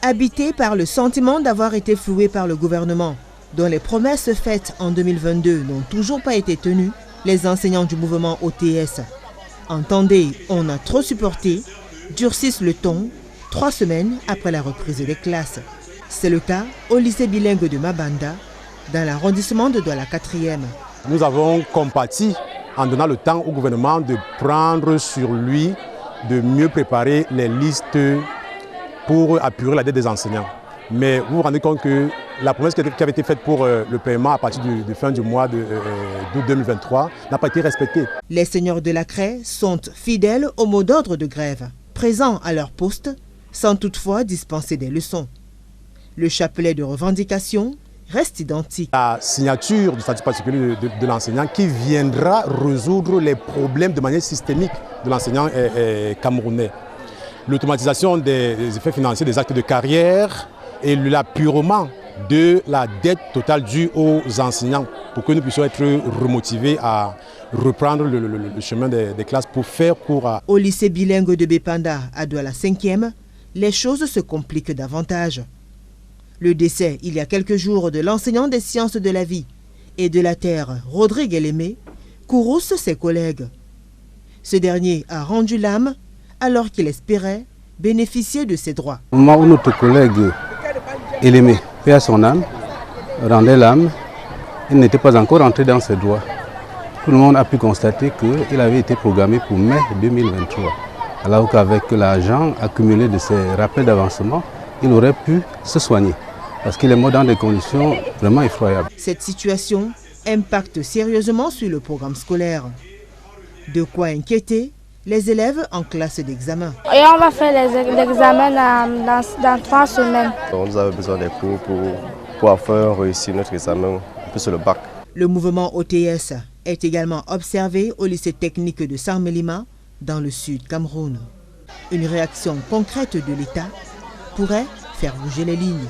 Habité par le sentiment d'avoir été floué par le gouvernement, dont les promesses faites en 2022 n'ont toujours pas été tenues, les enseignants du mouvement OTS, entendez, on a trop supporté, durcissent le ton 3 semaines après la reprise des classes. C'est le cas au lycée bilingue de Mabanda, dans l'arrondissement de Douala 4e. Nous avons compati en donnant le temps au gouvernement de prendre sur lui, de mieux préparer les listes pour apurer la dette des enseignants. Mais vous vous rendez compte que la promesse qui avait été faite pour le paiement à partir de fin du mois d'août 2023 n'a pas été respectée. Les seigneurs de la craie sont fidèles au mot d'ordre de grève, présents à leur poste, sans toutefois dispenser des leçons. Le chapelet de revendication reste identique. La signature du statut particulier de l'enseignant qui viendra résoudre les problèmes de manière systémique de l'enseignant camerounais. L'automatisation des effets financiers des actes de carrière et l'apurement de la dette totale due aux enseignants pour que nous puissions être remotivés à reprendre le chemin des classes pour faire cours à... Au lycée bilingue de Bepanda, à Douala 5e, les choses se compliquent davantage. Le décès, il y a quelques jours, de l'enseignant des sciences de la vie et de la terre, Rodrigue Elémé, courrouce ses collègues. Ce dernier a rendu l'âme alors qu'il espérait bénéficier de ses droits. Au moment où notre collègue Elémé, paix à son âme, rendait l'âme, il n'était pas encore entré dans ses droits. Tout le monde a pu constater qu'il avait été programmé pour mai 2023. Alors qu'avec l'argent accumulé de ses rappels d'avancement, il aurait pu se soigner. Parce qu'il est mort dans des conditions vraiment effroyables. Cette situation impacte sérieusement sur le programme scolaire. De quoi inquiéter les élèves en classe d'examen. Et on va faire l'examen dans 3 semaines. On avait besoin des cours pour faire réussir notre examen, un peu sur le bac. Le mouvement OTS est également observé au lycée technique de Sarmelima, dans le sud Cameroun. Une réaction concrète de l'État pourrait faire bouger les lignes.